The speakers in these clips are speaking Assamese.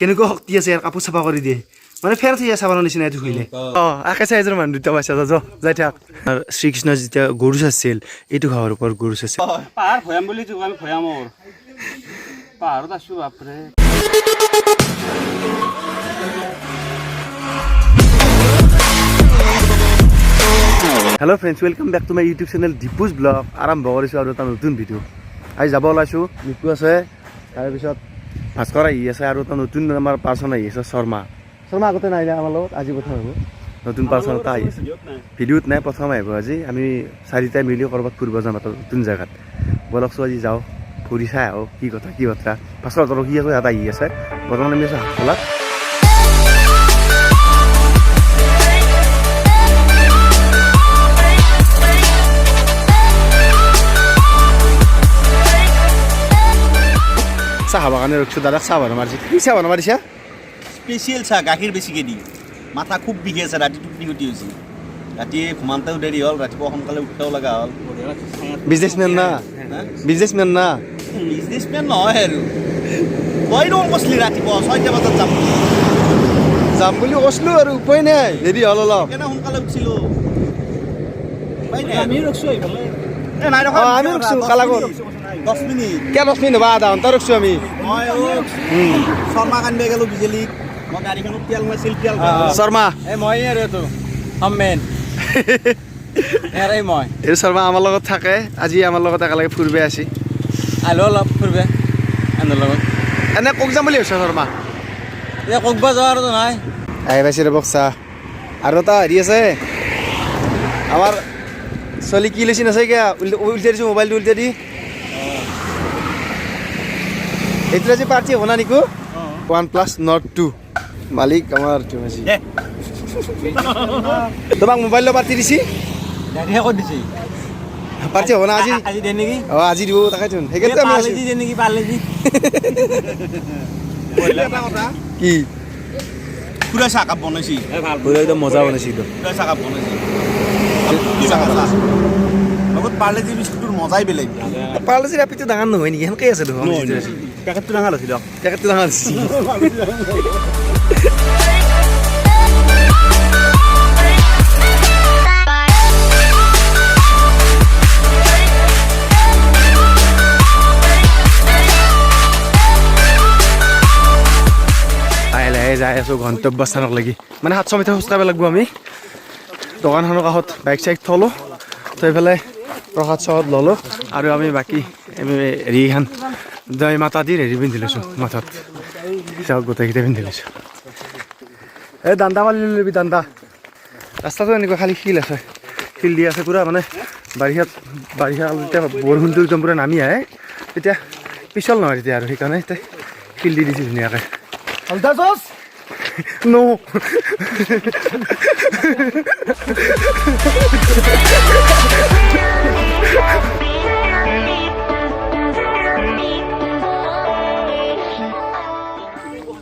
কেনেকুৱা শক্তি আছে ইয়াৰ কাপোৰ চাফা কৰি দিয়ে মানে ফেৰ থৈ যায় চাবানৰ নিচিনা এইটো খুলিলে আকে চাইজৰ মানুহ দুটা পাইছা যাই থাক শ্ৰীকৃষ্ণ যেতিয়া গৰু চাইছিল এইটো ঘৰৰ ওপৰত গৰু চাইছিল পাহাৰ ভৈয়াম বুলি আমি ভৈয়ামৰ পাহাৰত আছো বাপৰে hello' friends welcome back to my YouTube channel Deepu's blog আৰম্ভ কৰিছোঁ আৰু এটা নতুন ভিডিঅ' আজি যাব ওলাইছোঁ নিকু আছে তাৰপিছত ভাস্কৰ আহি আছে আৰু এটা নতুন আমাৰ পাৰ্চন আহি আছে শৰ্মা আগতে নাহিলে আমাৰ লগত আজি প্ৰথম আহিব নতুন পাৰ্চন এটা আহি আছে ভিডিঅ'ত নাই প্ৰথম আহিব আজি আমি চাৰিটাই মিলি ক'ৰবাত ফুৰিব যাম এটা নতুন জেগাত বলকচোন আজি যাওঁ ফুৰি চাই আহোঁ কি কথা ভাস্কৰ ৰখি আছে ইয়াত আহি আছে বৰ্তমান আমি আছোঁ হাতখোলাত চাহ খাবৰ কাৰণে ৰখিছোঁ দাদাক চাহ বনাব মাৰিছে কি চাহ বনাব দিছা স্পেচিয়েল চাহ গাখীৰ বেছিকৈ দি মাথা খুব বিষি আছে ৰাতি টোপনি ক্ষতি হৈছে ৰাতি ঘুমাওঁতেও দেৰি হ'ল ৰাতিপুৱা সোনকালে উঠিব লগা হ'ল বিজনেছমেন না বিজনেছমেন নহয় আৰু তই দেখোন কৈছিলি ৰাতিপুৱা 6টা বজাত যাম বুলি কৈছিলোঁ আৰু উপায় নাই দেৰি হ'ল অলপ কেনে সোনকালে উঠিছিলোঁ আমি ৰখছোঁ এইফালে আমি ৰখছোঁ কালাগৰ 10 মিনিট কিয় 10 মিনিট হ'ব আধা ঘণ্টা ৰখছোঁ আমি মই শৰ্মা কান্দিব গ'লোঁ বিজেলিত মই গাড়ীখনত তেল মাৰিছিল শৰ্মা মই আৰু এইটো মেন মই এই শৰ্মা আমাৰ লগত থাকে আজি আমাৰ লগত একেলগে ফুৰিব আছে আলো অলপ ফুৰিব আনৰ লগত এনে কক যাম বুলি ভাবিছা শৰ্মা এতিয়া ক'ব যোৱাৰতো নাই আহি পাইছে ৰ'বক চাহ আৰু এটা হেৰি আছে আমাৰ ছোৱালী কি লৈছে নাচাই কিয়া উল্টাই দিছোঁ মোবাইলটো উল্টাই দি এইটো আজি পাৰ্টি হ'ব না নিকু OnePlus Nord 2 মালিক আমাৰ তোমাক মোবাইলৰ পাৰ্টি দিছি গাড়ীহে ক'ত দিছে পাৰ্টি হ'ব না আজি আজি দিয়ে নেকি আজি দিব তাকেতো সেইকাৰণে আমি আছোঁ দিয়ে নেকি পাৰ্লেজি এটা কথা কি খুৰা চাহকাপ বনাইছি পুৰা একদম মজা বনাইছে একদম খুৰা চাহকাপ বনাইছি লগত পাৰ্লেজি বিস্কুটৰ মজাই বেলেগ পাৰ্লেজিৰ এপিটো ডাঙৰ নহয় নেকি সেনেকৈ আছে দেখোন পেকেটটো ডাঙৰ আছিল পেকেটটো ডাঙৰ আছে যাই আছোঁ গন্তব্যস্থানক লাগি মানে 700 মিটাৰ খোজ কাঢ়িব লাগিব আমি দোকানখনৰ কাষত বাইক চাইক থলোঁ তো এইফালে প্ৰসাদ চসাদ ল'লোঁ আৰু আমি বাকী হেৰিখন দৈ মাতা দি হেৰি পিন্ধি লৈছোঁ মাথাত চাওক গোটেইকেইটা পিন্ধি লৈছোঁ এই দাণ্ডা মাৰি ল'বি দাণ্ডা ৰাস্তাটো এনেকুৱা খালী শিল আছে শিল দি আছে পূৰা মানে বাৰিষা যেতিয়া বৰষুণটো একদম পূৰা নামি আহে তেতিয়া পিছল নহয় তেতিয়া আৰু সেইকাৰণে শিল দি দিছোঁ ধুনীয়াকৈ No.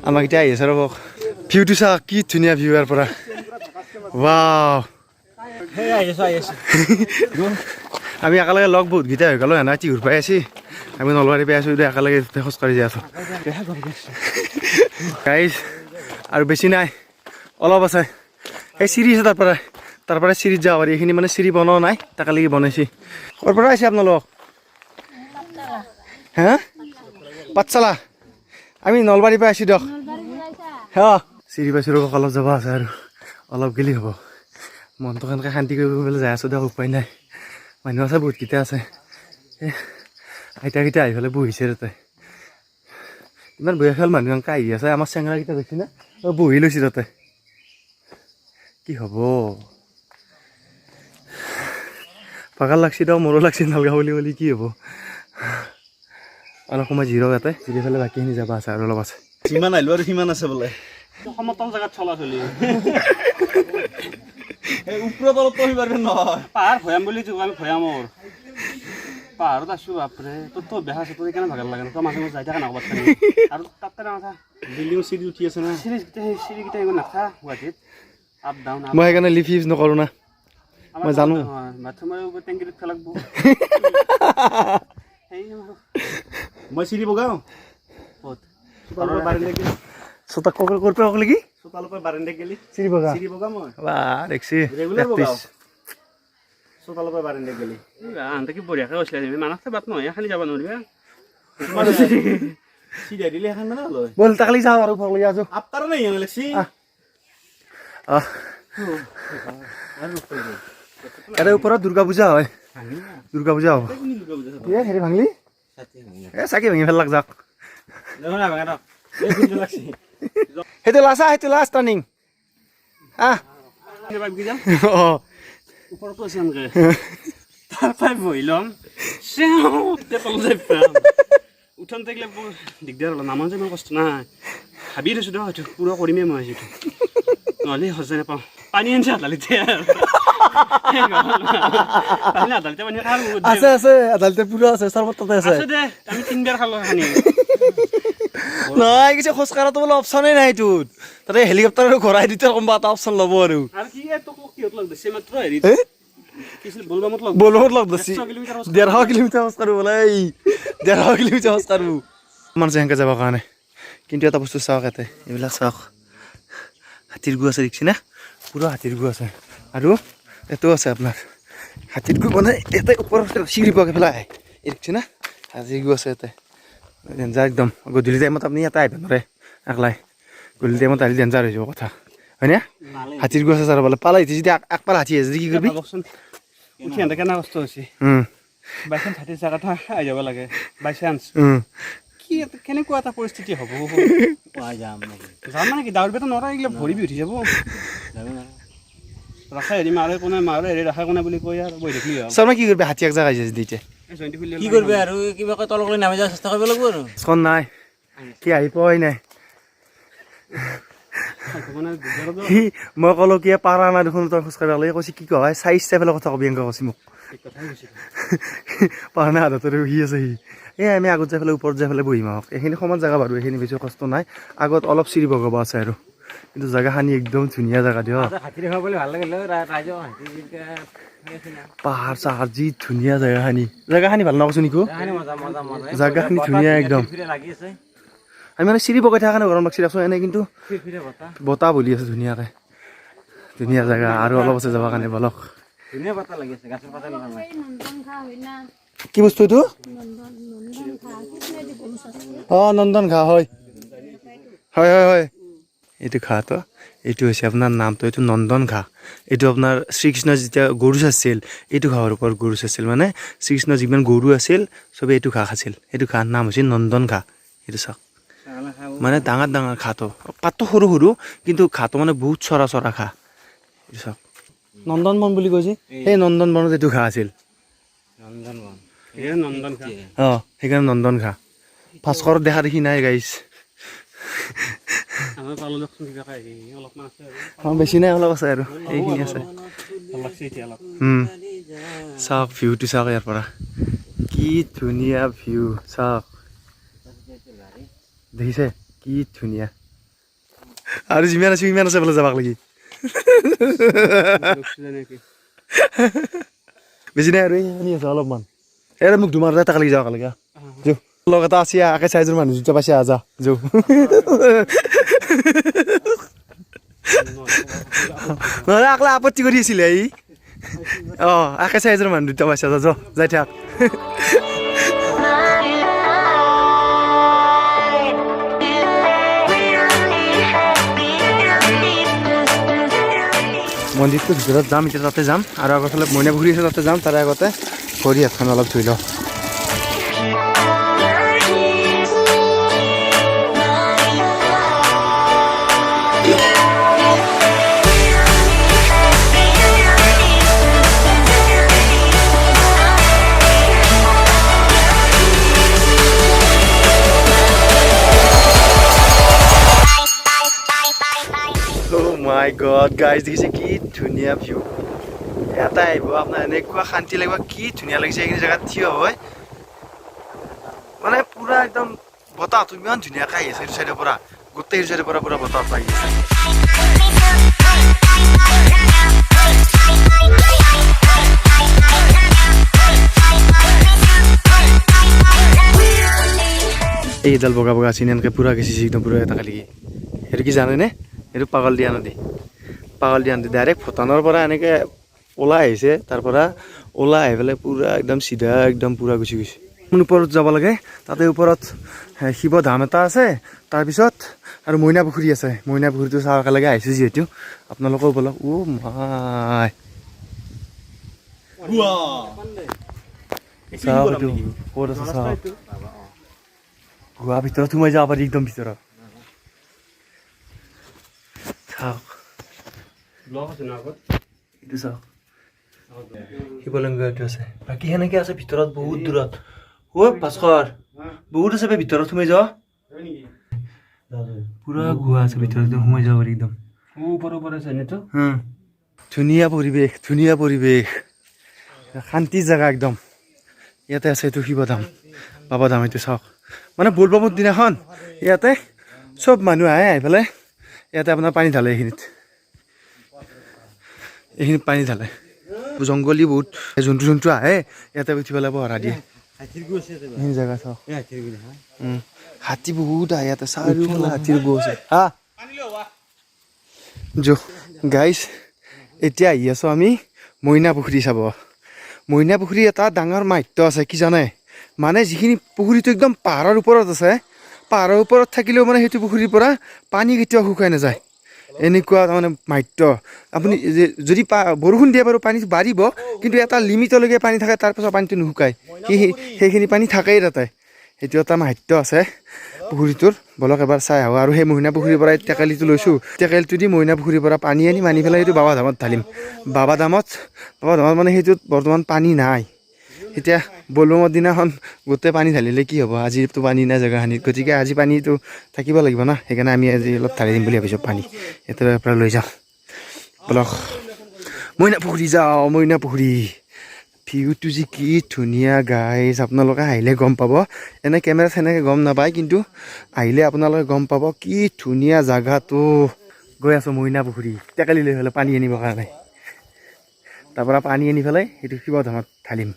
আমাক এতিয়া আহি আছে ৰ'ব ভিউটো চা কি ধুনীয়া ভিউ ইয়াৰ পৰা ৱাও আমি একেলগে লগ বহুতকেইটা হৈ গ'লোঁ এনে টিহুৰ পাই আছি আমি নলবাৰী পাই আছোঁ এতিয়া একেলগে খোজকাঢ়ি যাই আছোঁ গাইজ আৰু বেছি নাই অলপ আছে এই চিৰি আছে তাৰ পৰা চিৰিত যাব পাৰি এইখিনি মানে চিৰি বনোৱা নাই তাকে লাগি বনাইছে ক'ৰ পৰা আহিছে আপোনালোক হা পাঠশালা আমি নলবাৰীৰ পৰা আহিছোঁ দিয়ক হা চিৰি পাইছোঁ ৰ'ব অলপ যাব আছে আৰু অলপ গেলি হ'ব মনটো কেনেকৈ শান্তি কৰিব পেলাই যাই আছোঁ দিয়ক উপায় নাই মানুহ আছে বহুতকেইটা আছে আইতাকেইটা আহি পেলাই বহিছে তাতে ইমান বয়সীয়াল মানুহ এনেকৈ আহি আছে আমাৰ চেঙৰাকেইটা দেখি না বহি লৈছে তাতে কি হ'ব পাগাল লাগছি দিয়ক মোৰো লাগছি নালগা বুলি কি হ'ব অলপ সময় জিৰক ইয়াতে জিৰি পেলাই বাকীখিনি যাব আছে আৰু অলপ আছে সিমান আহিলোঁ আৰু সিমান আছে বোলে সমতল জেগাত চলা চলি ওপৰত অলপ পঢ়ি পাৰিব নহয় পাহাৰ ভৈয়াম বুলি আমি ভৈয়ামৰ পাহাৰত আছোঁ বাপৰে তোৰ বেহা আছে তোৰ কেনে ভাগৰ লাগে তই মাজে মাজে যাই থাকা নাকবাত আৰু তাতে নাথা বিল্ডিং চিৰি উঠি আছে না চিৰিকেইটা ইমান নাথা গুৱাহাটীত আপ ডাউন মই সেইকাৰণে লিফ্ট ইউজ নকৰোঁ না মই জানো বাথৰুমৰ টেংকিত পেলাব মই চিৰি বগাওঁ ক'ত চোতাক কৰপে হওক নেকি চোতালৰ পৰা বাৰান্দাত গেলি চিৰি বগা চিৰি বগা মই বা দেখছি ৰেগুলাৰ বগাও practice। চোতালৰ পৰা বাৰান্দাত গেলি আনতে কি বঢ়িয়াকৈ কৈছিলা তুমি মানসতে বাট নহয় খালি যাব নোৱাৰিবা চিৰিয়া দিলে এখন মানে লয় বল তাকলি যাওঁ আৰু ভক লাগি আছো আপতাৰ নাই এনে লাগছি ইয়াৰে ওপৰত দুৰ্গা পূজা হয় দুৰ্গা পূজা হ'ব এ হেৰি ভাঙলি এ চাকি ভাঙি ফেলাক যাওক সেইটো লাষ্ট টাৰ্ণিং অঁ ওপৰতো আছে এনেকে তাৰ পৰাই বহি ল'ম উঠান থাকিলে বৰ দিগদাৰ হ'ল নামন যে ইমান কষ্ট নাই ভাবি থৈছোঁ দিয়ক হয়তো পূৰা কৰিমেই মই সেইটো নহ'লে সজাই নাপাওঁ পানী আনিছে আদালিতে পানী আদালিতে পানী খাল আছে আদালতে পুৰা আছে চৰ্বত তাতে আছে আছে দে আমি 3 বাৰ খালোঁ খানি নহয় কিছু খোজ কঢ়াটো বোলে অপশ্যনেই নাই এইটোত তাতে হেলিকপ্টাৰ আৰু ঘৰাই দিতে কোনোবা এটা অপশ্যন ল'ব আৰু কি তোক কিহত লগ দিছে মাত্ৰ হেৰি বলবামত লগ বলবত লগ দিছি 100 কিলোমিটাৰ 150 কিলোমিটাৰ খোজ কাঢ়ো বোলে 150 কিলোমিটাৰ খোজ কাঢ়ো মানুহ সেনেকৈ যাবৰ কাৰণে কিন্তু এটা বস্তু চাওক ইয়াতে এইবিলাক চাওক হাতীৰ গু আছে দেখিছে না পুৰা হাতীৰ গু আছে আৰু এইটো আছে আপোনাৰ হাতীৰ গু মানে ইয়াতে ওপৰত চিৰি পোৱাকৈ পেলাই এই দেখিছে না হাতীৰ গু আছে ইয়াতে ডেঞ্জাৰ একদম গধূলি টাইমত আপুনি ইয়াতে আহিব নোৱাৰে একলাই গধূলি টাইমত আহিলে ডেঞ্জাৰ হৈ যাব কথা হয়নে হাতীৰ গু আছে ছাৰ বোলে পালাই যদি একপাল হাতী আছে যদি কি কৰিবি উঠি আনতে কেনে কষ্ট হৈছে বাইচান্স হাতীৰ জেগাটা আহি যাব লাগে বাইচান্স কি কেনেকুৱা এটা পৰিস্থিতি হ'ব যাম মানে কি ডাউৰ বেটা নৰা এইগিলা ভৰি উঠি যাব ৰাখাই হেৰি মাৰে কোনে মাৰে হেৰি ৰাখাই কোনে বুলি কৈ আৰু বহি থাকিলি ছাৰ কি কৰিবি হাতী এক জেগা আহিছে যদি এতিয়া কি কৰিবি আৰু কিবা তলক লৈ নামি যাব চেষ্টা কৰিব লাগিব আৰু চন নাই কি আহি পোৱাই নাই মই ক'লো কি পাৰা নাই দেখোন তই খোজ কাঢ়িব লাগে কৈছে কি কয় চাই পেলাই কথা কবি এনেকৈ কৈছে মোক পাৰা নাই আধাতে সি আছে সি এই আমি আগত যাই পেলাই ওপৰত যাই পেলাই বহিম আহক এইখিনি সমান জেগা বাৰু এইখিনি বেছি কষ্ট নাই আগত অলপ চিৰি বগাব আছে আৰু কিন্তু জেগাখিনি একদম ধুনীয়া জেগা দিয়ক পাহাৰ চাহাৰ যি ধুনীয়া জেগাখিনি ভাল নকৈছো নেকি জেগাখিনি ধুনীয়া একদম আমি মানে চিৰি বগাই থকা কাৰণে গৰম লাগছি আছো এনেই কিন্তু বতাহ বলি আছে ধুনীয়াকৈ ধুনীয়া জেগা আৰু অলপ আছে যাবৰ কাৰণে বলক কি বস্তু এইটো অঁ নন্দন ঘাঁহ হয় হয় হয় হয় এইটো ঘাঁহটো এইটো হৈছে আপোনাৰ নামটো এইটো নন্দন ঘাঁহ এইটো আপোনাৰ শ্ৰীকৃষ্ণ যেতিয়া গৰু চাইছিল এইটো ঘাঁহৰ ওপৰত গৰু চাইছিল মানে শ্ৰীকৃষ্ণ যিমান গৰু আছিল চবেই এইটো ঘাঁহ খাইছিল এইটো ঘাঁহৰ নাম হৈছে নন্দন ঘাঁহ এইটো চাওক মানে ডাঙৰ ডাঙৰ ঘাঁহটো পাতটো সৰু সৰু কিন্তু ঘাঁহটো মানে বহুত চৰা ঘাঁহ এইটো চাওক নন্দন বন বুলি কৈছে সেই নন্দন বনত এইটো ঘাঁহ আছিল অঁ সেইকাৰণে নন্দন ঘাঁহ ভাস্কৰত দেখা দেখি নাই গাইছ বেছি নাই অলপ আছে আৰু এইখিনি আছে চাওক ভিউটো চাওক ইয়াৰ পৰা কি ধুনীয়া ভিউ চাওক দেখিছে কি ধুনীয়া আৰু যিমান আছে ইমান আছে বোলে যাবাক লাগি বেছি নাই আৰু এইখিনি আছে অলপমান এই মোক দুমাৰ তাক লাগি যাওক লাগে যৌ লগ এটা আছে আকে চাইজৰ মানুহ দুটা পাইছে আজা যৌ নহ'লে আকলা আপত্তি কৰি আছিলে ই অঁ আকে চাইজৰ মানুহ দুটা পাইছে আজা যাই থাক মন্দিৰটোৰ ভিতৰত যাম এতিয়া তাতে যাম আৰু আগৰফালে মইনা পুখুৰী আছে তাতে যাম তাৰে আগতে ভৰি হাতখন অলপ ধুই লওঁ মাই গড গাইজ দেখিছে কি ধুনীয়া ভিউ ইয়াতে আহিব আপোনাৰ এনেকুৱা শান্তি লাগিব কি ধুনীয়া লাগিছে এইখিনি জেগাত থিয় হয় মানে পুৰা একদম বতাহটো ইমান ধুনীয়াকৈ আহি আছে এইটো চাইডৰ পৰা গোটেই চাইডৰ পৰা পুৰা বতাহ আহি আছে এইডাল বগা বগা চিনি এনেকৈ পুৰা গেচিছে একদম পুৰা এটা কালি সেইটো কি জানেনে এইটো পাগলদিয়া নদী ডাইৰেক্ট ভূটানৰ পৰা এনেকৈ ওলাই আহিছে তাৰ পৰা ওলাই আহি পেলাই পূৰা একদম চিধা একদম পূৰা গুচি গৈছে ওপৰত যাব লাগে তাতে ওপৰত শিৱ ধাম এটা আছে তাৰপিছত আৰু মইনা পুখুৰী আছে মইনা পুখুৰীটো চাওঁ একেলগে আহিছোঁ যিহেতু আপোনালোকেও বলক মাই চাওক এইটো ক'ত আছে চাওক গুহাৰ ভিতৰত সোমাই যাব পাৰি একদম ভিতৰত চাওক এইটো চাওক শিৱলিংগ এইটো আছে বাকী সেনেকৈ আছে ভিতৰত বহুত দূৰত ভাস্কৰ বহুত আছে ভিতৰত সোমাই যাওঁ পুৰা গুহা আছে ভিতৰত সোমাই যাব পাৰি একদম ধুনীয়া পৰিৱেশ শান্তি জেগা একদম ইয়াতে আছে এইটো শিৱধাম বাবাধাম এইটো চাওক মানে বলবমৰ দিনাখন ইয়াতে চব মানুহ আহি পেলাই ইয়াতে আপোনাৰ পানী ঢালে এইখিনিত পানী ঢালে জংঘলী বহুত জন্তু আহে ইয়াতে উঠি পেলাই পহৰা দিয়ে এইখিনি জেগা চাওক হাতী বহুত আহে ইয়াতে চাৰিওফালে হাতীৰ গু আছে গাইজ এতিয়া আহি আছোঁ আমি মইনা পুখুৰী চাব মইনা পুখুৰী এটা ডাঙৰ মাহাত্য আছে কি জানে মানে যিখিনি পুখুৰীটো একদম পাহাৰৰ ওপৰত আছে পাহাৰৰ ওপৰত থাকিলেও মানে সেইটো পুখুৰীৰ পৰা পানী কেতিয়াও শুকাই নাযায় এনেকুৱা তাৰমানে মাহাত্য আপুনি যদি বৰষুণ দিয়ে বাৰু পানীটো বাঢ়িব কিন্তু এটা লিমিটলৈকে পানী থাকে তাৰপাছত পানীটো নুশুকায় সেইখিনি পানী থাকেই তাতে সেইটো এটা মাহাত্য আছে পুখুৰীটোৰ বলক এবাৰ চাই আহোঁ আৰু সেই মইনা পুখুৰীৰ পৰা টেকেলিটো লৈছোঁ টেকেলিটো দি মইনা পুখুৰীৰ পৰা পানী আনি মানি পেলাই সেইটো বাবাধামত ঢালিম বাবাধামত মানে সেইটোত বৰ্তমান পানী নাই এতিয়া বলবমৰ দিনাখন গোটেই পানী ঢালিলে কি হ'ব আজিতো পানী নাই জেগাখিনিত গতিকে আজি পানীটো থাকিব লাগিব না সেইকাৰণে আমি আজি অলপ ঢালি দিম বুলি ভাবিছোঁ পানী এটাৰ পৰা লৈ যাওঁ বলক মইনা পুখুৰী যাওঁ মইনা পুখুৰী ভিউটো যে কি ধুনীয়া গাইজ আপোনালোকে আহিলে গম পাব এনে কেমেৰাত সেনেকৈ গম নাপায় কিন্তু আহিলে আপোনালোকে গম পাব কি ধুনীয়া জেগাটো গৈ আছোঁ মইনা পুখুৰী টেকেলি লৈ পেলাই পানী আনিবৰ কাৰণে তাৰপৰা পানী আনি পেলাই সেইটো শিৱধামত ঢালিম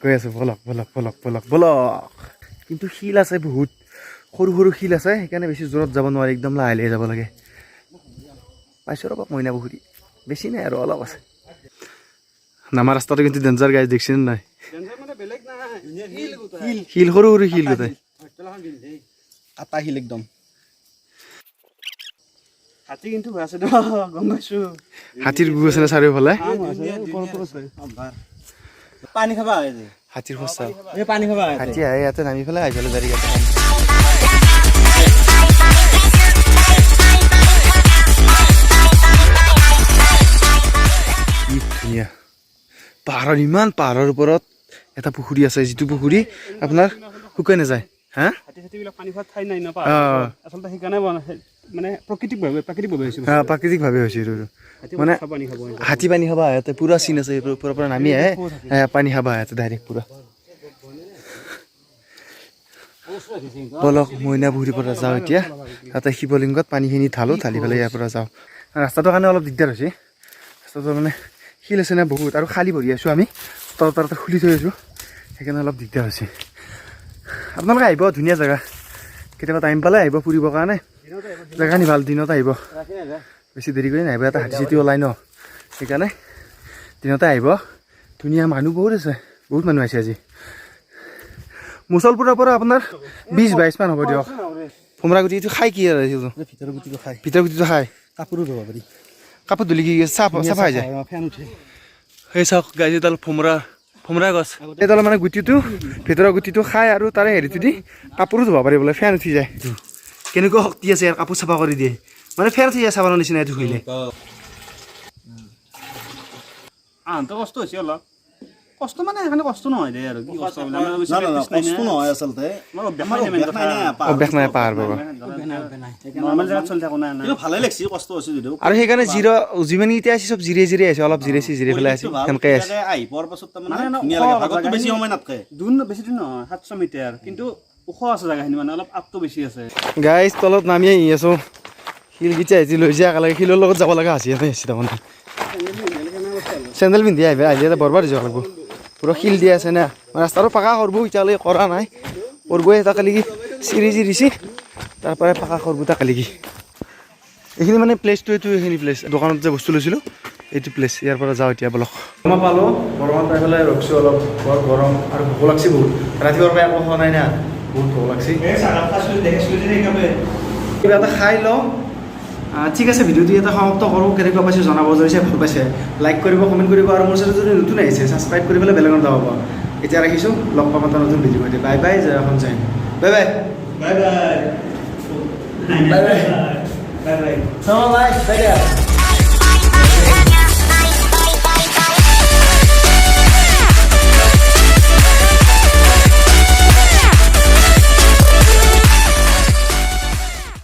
গৈ আছোঁ বলক কিন্তু শিল আছে বহুত সৰু শিল আছে সেইকাৰণে বেছি জোৰত যাব নোৱাৰি একদম লাহে লাহে যাব লাগে পাইছোঁ ৰ'ব মইনা পুখুৰী বেছি নাই আৰু অলপ আছে নামা ৰাস্তাটো কিন্তু ডেঞ্জাৰ গাইজ দেখিছে নে নাই শিল সৰু শিল গোটেই আটা শিল একদম হাতী কিন্তু আছে গম পাইছোঁ হাতীৰ গু আছে নে চাৰিওফালে পানী খাবা হাতীৰ সঁচা পানী খাবা হাতী আহে ইয়াতে নামি পেলাই আহি পেলাই গাড়ী আছে কি ধুনীয়া ইমান পাহাৰৰ ওপৰত এটা পুখুৰী আছে যিটো পুখুৰী আপোনাৰ শুকাই নাযায় প্ৰাকৃতিকভাৱে হৈছে এইটো মানে হাতী পানী খাবা ইয়াতে পুৰা চিন আছে ওপৰৰ পৰা নামি আহে পানী খাবা ইয়াতে ডাইৰেক্ট পুৰা বলক মইনা পুখুৰীৰ পৰা যাওঁ এতিয়া তাতে শিৱলিংগত পানীখিনি ঢালি পেলাই ইয়াৰ পৰা যাওঁ ৰাস্তাটোৰ কাৰণে অলপ দিগদাৰ হৈছে ৰাস্তাটো মানে শিল আছে না বহুত আৰু খালী ভৰি আছোঁ আমি তাতে খুলি থৈ আছোঁ সেইকাৰণে অলপ দিগদাৰ হৈছে আপোনালোকে আহিব ধুনীয়া জেগা কেতিয়াবা টাইম পালে আহিব ফুৰিবৰ কাৰণে জেগাখিনি ভাল দিনত আহিব বেছি দেৰি কৰি নাহিব এটা হাতী চাতী ওলাই ন সেইকাৰণে দিনতে আহিব ধুনীয়া মানুহ বহুত আছে বহুত মানুহ আহিছে আজি মুছলপুৰৰ পৰা আপোনাৰ 20-22 মান হ'ব দিয়ক ভোমৰা গুটিটো খাই কি আৰু ভিতৰ গুটিটো খাই কাপোৰো ধুব পাৰি কাপোৰ ধুলি কি চাফা হৈ যায় সেই চাওক গাইজ এডাল ভোমৰা গছ এইডাল মানে গুটিটো ভিতৰৰ গুটিটো খাই আৰু তাৰে হেৰিটো দি কাপোৰো ধুব পাৰি বোলে ফেন উঠি যায় কেনেকুৱা শক্তি আছে ইয়াৰ কাপোৰ চাফা কৰি দিয়ে মানে ফেন উঠি যায় চাবানৰ নিচিনা এইটো খুলিলে কষ্ট হৈছে অলপ কষ্ট মানে এখানে কষ্ট নহয় দে আৰু কি কষ্ট নহয় আচলতে অভ্যাস নাই পাহাৰ বাবা নৰ্মেল জেগাত চলি থাকো না ভালে লাগিছে কষ্ট হৈছে যদিও আৰু সেইকাৰণে যিমান এতিয়া আছে চব জিৰে আছে অলপ জিৰে পেলাই আছে সেনেকৈ আছে আহি পোৱাৰ পাছত তাৰমানে ধুনীয়া লাগে ভাগতো বেছি সময় নাথাকে বেছি দিন নহয় 700 মিটাৰ কিন্তু ওখ আছে জেগাখিনি মানে অলপ আপটো বেছি আছে গাইজ তলত নামি আহি আছোঁ শিলগিটা আহিছে লৈ যায় একেলগে শিলৰ লগত যাব লগা আছে তাৰমানে চেণ্ডেল পিন্ধি আহিলে বৰবাৰ যাব লাগিব পুৰা শিল দিয়া আছে না ৰাস্তাটো পাকা কৰিব এতিয়ালৈকে কৰা নাই কৰিবই এটা কালি চিৰি দিছে তাৰপৰাই পাকা খৰগুটা কালিকি এইখিনি মানে প্লেচটো এইখিনি প্লেচ দোকানত যে বস্তু লৈছিলোঁ এইটো প্লেচ ইয়াৰ পৰা যাওঁ এতিয়া বলক মই পালোঁ গৰমত পাই পেলাই ৰখছোঁ অলপ বৰ গৰম আৰু ভোক লাগছি বহুত ৰাতিপুৱাৰ পৰা একো খোৱা নাই না বহুত ভোক লাগছি কিবা এটা খাই লওঁ ঠিক আছে ভিডিঅ'টো এটা সমাপ্ত কৰোঁ কেনেকুৱা পাইছে জনাব যদি ভাল পাইছে লাইক কৰিব কমেণ্ট কৰিব আৰু মোৰ চেনেল যদি নতুন আহিছে ছাবস্ক্ৰাইব কৰি পেলাই বেলেগত যাব পাব এতিয়া ৰাখিছোঁ লগ পাম এটা নতুন ভিডিঅ' সৈতে বাই বাই জয় অসম জয় bye bye bye bye bye bye bye bye